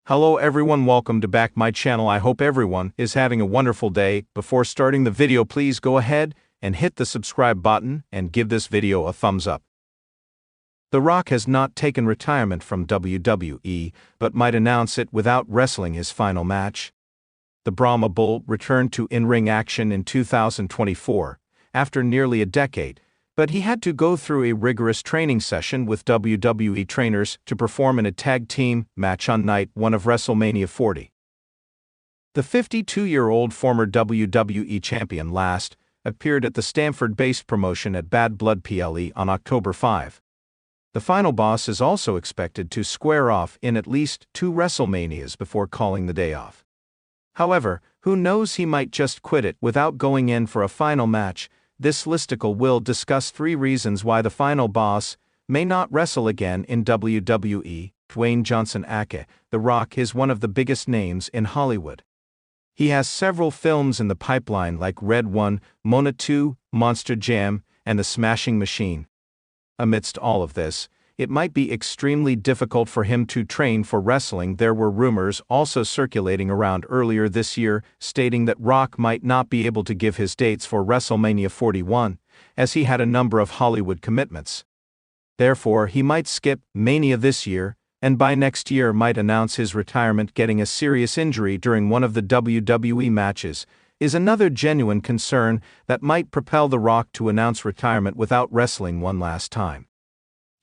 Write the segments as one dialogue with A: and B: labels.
A: Hello everyone, welcome to back my channel. I hope everyone is having a wonderful day. Before starting the video, please go ahead and hit the subscribe button and give this video a thumbs up. The Rock has not taken retirement from WWE, but might announce it without wrestling his final match. The Brahma Bull returned to in-ring action in 2024, after nearly a decade, but he had to go through a rigorous training session with WWE trainers to perform in a tag team match on night 1 of WrestleMania 40. The 52-year-old former WWE champion last appeared at the Stamford-based promotion at Bad Blood PLE on October 5. The final boss is also expected to square off in at least 2 WrestleManias before calling the day off. However, who knows, he might just quit it without going in for a final match. This listicle will discuss 3 reasons why the final boss may not wrestle again in WWE. Dwayne Johnson aka The Rock is one of the biggest names in Hollywood. He has several films in the pipeline like Red 1, Mona 2, Monster Jam, and The Smashing Machine. Amidst all of this, it might be extremely difficult for him to train for wrestling. There were rumors also circulating around earlier this year stating that Rock might not be able to give his dates for WrestleMania 41, as he had a number of Hollywood commitments. Therefore, he might skip Mania this year, and by next year might announce his retirement. Getting a serious injury during one of the WWE matches is another genuine concern that might propel The Rock to announce retirement without wrestling one last time.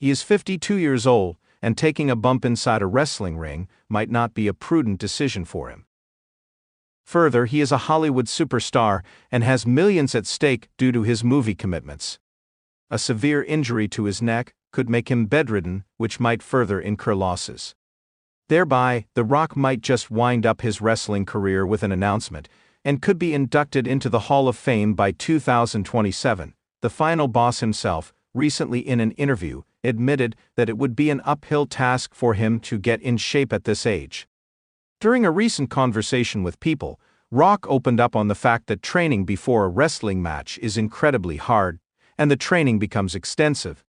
A: He is 52 years old, and taking a bump inside a wrestling ring might not be a prudent decision for him. Further, he is a Hollywood superstar and has millions at stake due to his movie commitments. A severe injury to his neck could make him bedridden, which might further incur losses. Thereby, The Rock might just wind up his wrestling career with an announcement, and could be inducted into the Hall of Fame by 2027. The final boss himself, recently in an interview, admitted that it would be an uphill task for him to get in shape at this age. During a recent conversation with People, Rock opened up on the fact that training before a wrestling match is incredibly hard, and the training becomes extensive.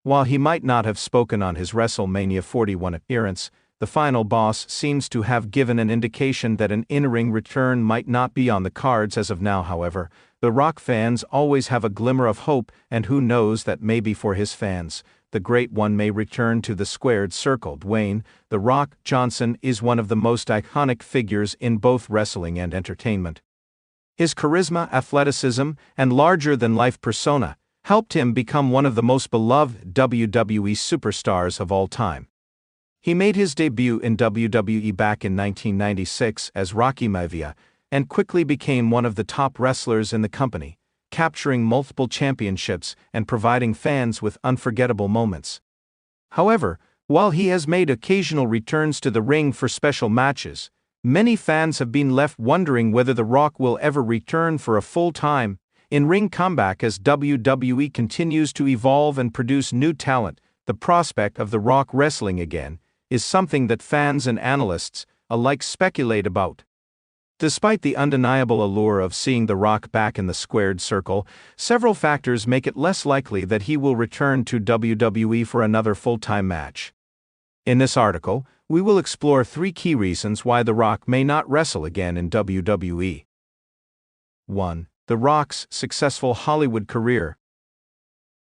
A: While he might not have spoken on his WrestleMania 41 appearance, the final boss seems to have given an indication that an in-ring return might not be on the cards as of now. However, the Rock fans always have a glimmer of hope, and who knows, that maybe for his fans, the Great One may return to the squared circle. Dwayne "The Rock" Johnson is one of the most iconic figures in both wrestling and entertainment. His charisma, athleticism, and larger-than-life persona helped him become one of the most beloved WWE superstars of all time. He made his debut in WWE back in 1996 as Rocky Maivia, and quickly became one of the top wrestlers in the company, capturing multiple championships and providing fans with unforgettable moments. However, while he has made occasional returns to the ring for special matches, many fans have been left wondering whether The Rock will ever return for a full-time, in-ring comeback. As WWE continues to evolve and produce new talent, the prospect of The Rock wrestling again is something that fans and analysts alike speculate about. Despite the undeniable allure of seeing The Rock back in the squared circle, several factors make it less likely that he will return to WWE for another full-time match. In this article, we will explore 3 key reasons why The Rock may not wrestle again in WWE. 1. The Rock's successful Hollywood career.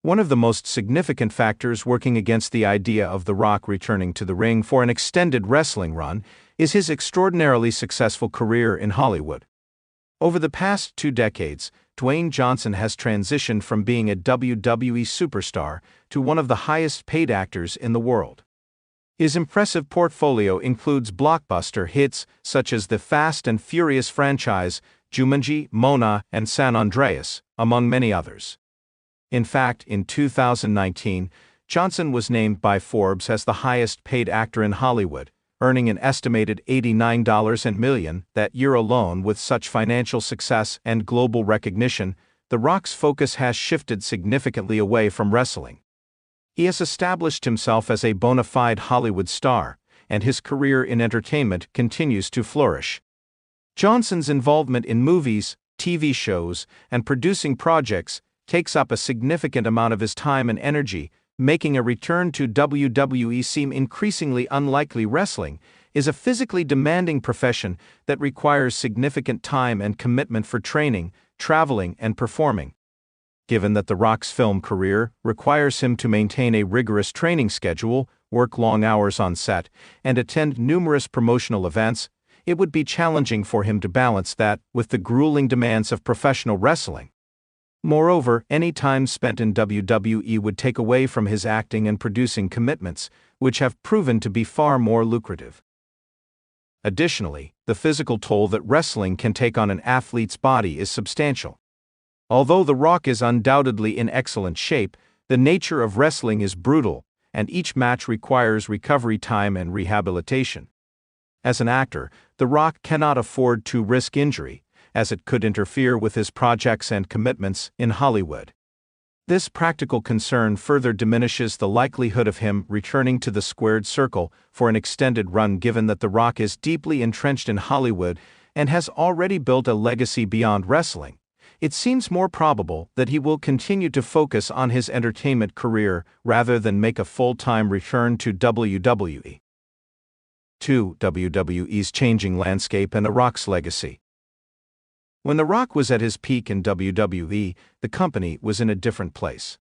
A: One of the most significant factors working against the idea of The Rock returning to the ring for an extended wrestling run is his extraordinarily successful career in Hollywood. Over the past 2 decades, Dwayne Johnson has transitioned from being a WWE superstar to one of the highest-paid actors in the world. His impressive portfolio includes blockbuster hits such as the Fast and Furious franchise, Jumanji, Mona, and San Andreas, among many others. In fact, in 2019, Johnson was named by Forbes as the highest-paid actor in Hollywood, earning an estimated $89 million that year alone. With such financial success and global recognition, The Rock's focus has shifted significantly away from wrestling. He has established himself as a bona fide Hollywood star, and his career in entertainment continues to flourish. Johnson's involvement in movies, TV shows, and producing projects takes up a significant amount of his time and energy, making a return to WWE seem increasingly unlikely. Wrestling is a physically demanding profession that requires significant time and commitment for training, traveling, and performing. Given that The Rock's film career requires him to maintain a rigorous training schedule, work long hours on set, and attend numerous promotional events, it would be challenging for him to balance that with the grueling demands of professional wrestling. Moreover, any time spent in WWE would take away from his acting and producing commitments, which have proven to be far more lucrative. Additionally, the physical toll that wrestling can take on an athlete's body is substantial. Although The Rock is undoubtedly in excellent shape, the nature of wrestling is brutal, and each match requires recovery time and rehabilitation. As an actor, The Rock cannot afford to risk injury, as it could interfere with his projects and commitments in Hollywood. This practical concern further diminishes the likelihood of him returning to the squared circle for an extended run, given that The Rock is deeply entrenched in Hollywood and has already built a legacy beyond wrestling. It seems more probable that he will continue to focus on his entertainment career rather than make a full-time return to WWE. 2. WWE's changing landscape and The Rock's legacy. When The Rock was at his peak in WWE, the company was in a different place.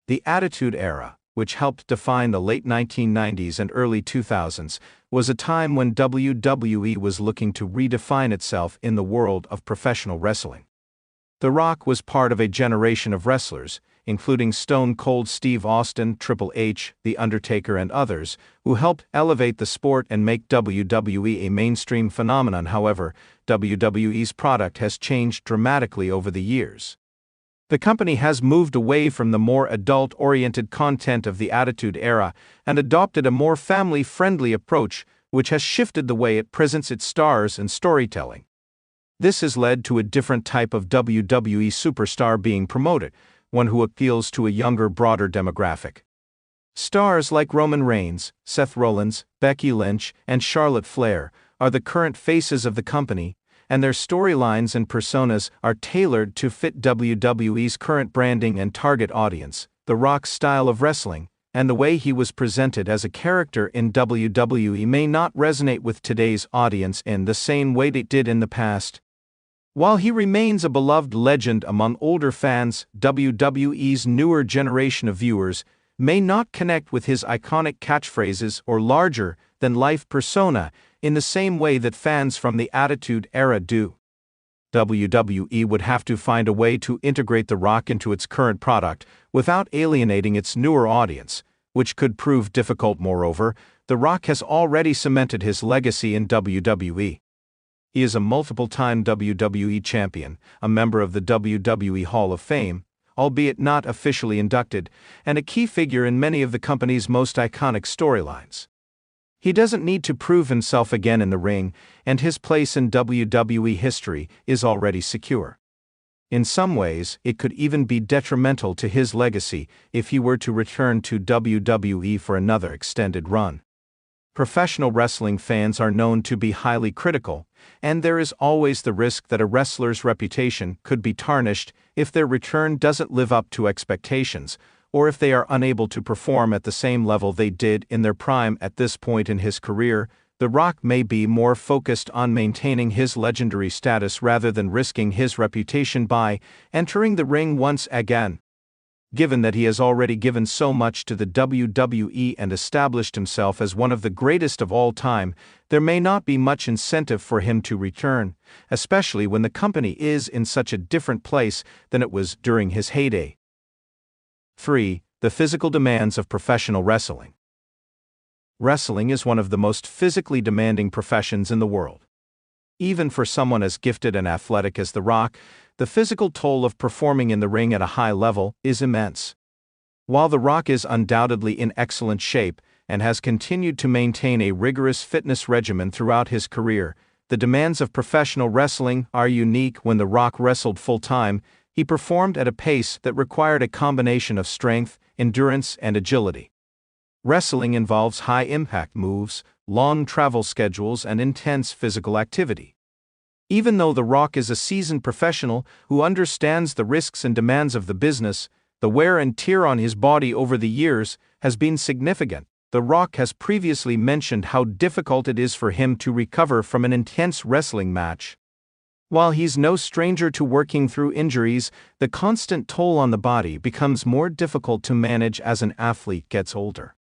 A: The Attitude Era, which helped define the late 1990s and early 2000s, was a time when WWE was looking to redefine itself in the world of professional wrestling. The Rock was part of a generation of wrestlers, including Stone Cold Steve Austin, Triple H, The Undertaker, and others, who helped elevate the sport and make WWE a mainstream phenomenon. However, WWE's product has changed dramatically over the years. The company has moved away from the more adult-oriented content of the Attitude Era and adopted a more family-friendly approach, which has shifted the way it presents its stars and storytelling. This has led to a different type of WWE superstar being promoted, one who appeals to a younger, broader demographic. Stars like Roman Reigns, Seth Rollins, Becky Lynch, and Charlotte Flair are the current faces of the company, and their storylines and personas are tailored to fit WWE's current branding and target audience. The Rock's style of wrestling, and the way he was presented as a character in WWE, may not resonate with today's audience in the same way it did in the past. While he remains a beloved legend among older fans, WWE's newer generation of viewers may not connect with his iconic catchphrases or larger-than-life persona in the same way that fans from the Attitude Era do. WWE would have to find a way to integrate The Rock into its current product without alienating its newer audience, which could prove difficult. Moreover, The Rock has already cemented his legacy in WWE. He is a multiple-time WWE champion, a member of the WWE Hall of Fame, albeit not officially inducted, and a key figure in many of the company's most iconic storylines. He doesn't need to prove himself again in the ring, and his place in WWE history is already secure. In some ways, it could even be detrimental to his legacy if he were to return to WWE for another extended run. Professional wrestling fans are known to be highly critical, and there is always the risk that a wrestler's reputation could be tarnished if their return doesn't live up to expectations, or if they are unable to perform at the same level they did in their prime. At this point in his career, The Rock may be more focused on maintaining his legendary status rather than risking his reputation by entering the ring once again. Given that he has already given so much to the WWE and established himself as one of the greatest of all time, there may not be much incentive for him to return, especially when the company is in such a different place than it was during his heyday. 3. The physical demands of professional wrestling. Wrestling is one of the most physically demanding professions in the world. Even for someone as gifted and athletic as The Rock, the physical toll of performing in the ring at a high level is immense. While The Rock is undoubtedly in excellent shape and has continued to maintain a rigorous fitness regimen throughout his career, the demands of professional wrestling are unique. When The Rock wrestled full-time, he performed at a pace that required a combination of strength, endurance, and agility. Wrestling involves high-impact moves, long travel schedules, and intense physical activity. Even though The Rock is a seasoned professional who understands the risks and demands of the business, The wear and tear on his body over the years has been significant. The Rock has previously mentioned how difficult it is for him to recover from an intense wrestling match. While he's no stranger to working through injuries, the constant toll on the body becomes more difficult to manage as an athlete gets older.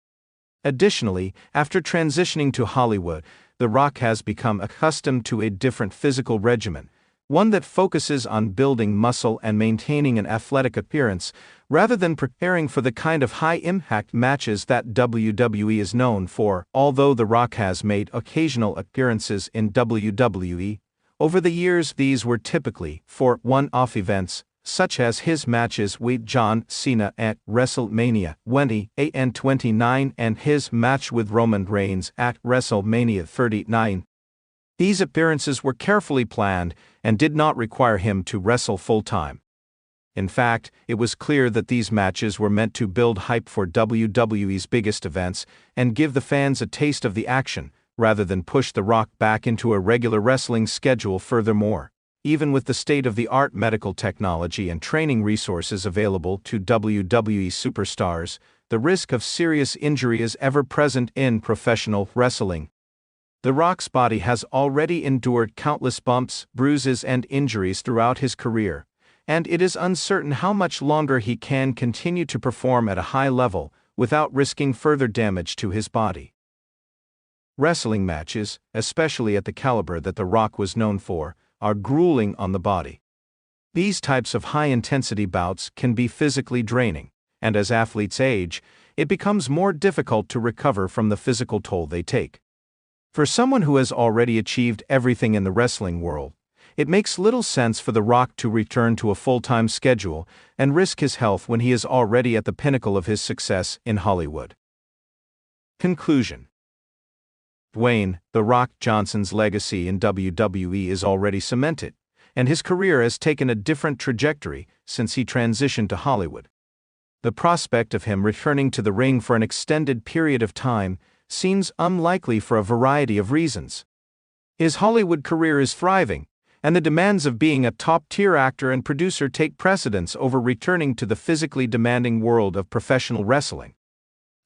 A: Additionally, after transitioning to Hollywood, The Rock has become accustomed to a different physical regimen, one that focuses on building muscle and maintaining an athletic appearance, rather than preparing for the kind of high-impact matches that WWE is known for. Although The Rock has made occasional appearances in WWE, over the years these were typically for one-off events, such as his matches with John Cena at WrestleMania 28 and 29 and his match with Roman Reigns at WrestleMania 39. These appearances were carefully planned and did not require him to wrestle full-time. In fact, it was clear that these matches were meant to build hype for WWE's biggest events and give the fans a taste of the action, rather than push The Rock back into a regular wrestling schedule. Furthermore, even with the state-of-the-art medical technology and training resources available to WWE superstars, the risk of serious injury is ever present in professional wrestling. The Rock's body has already endured countless bumps, bruises, and injuries throughout his career, and it is uncertain how much longer he can continue to perform at a high level without risking further damage to his body. Wrestling matches, especially at the caliber that The Rock was known for, are grueling on the body. These types of high-intensity bouts can be physically draining, and as athletes age, it becomes more difficult to recover from the physical toll they take. For someone who has already achieved everything in the wrestling world, it makes little sense for The Rock to return to a full-time schedule and risk his health when he is already at the pinnacle of his success in Hollywood. Conclusion. Dwayne "The Rock" Johnson's legacy in WWE is already cemented, and his career has taken a different trajectory since he transitioned to Hollywood. The prospect of him returning to the ring for an extended period of time seems unlikely for a variety of reasons. His Hollywood career is thriving, and the demands of being a top-tier actor and producer take precedence over returning to the physically demanding world of professional wrestling.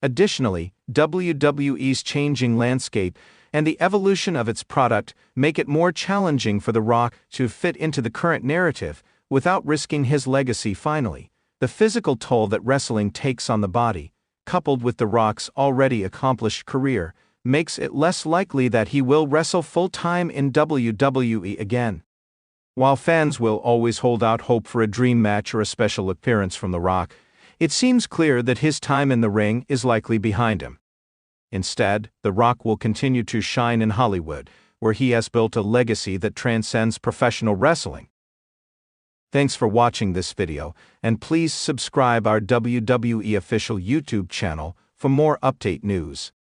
A: Additionally, WWE's changing landscape and the evolution of its product make it more challenging for The Rock to fit into the current narrative without risking his legacy. Finally, the physical toll that wrestling takes on the body, coupled with The Rock's already accomplished career, makes it less likely that he will wrestle full-time in WWE again. While fans will always hold out hope for a dream match or a special appearance from The Rock, it seems clear that his time in the ring is likely behind him. Instead, The Rock will continue to shine in Hollywood, where he has built a legacy that transcends professional wrestling. Thanks for watching this video, and please subscribe our WWE official YouTube channel for more update news.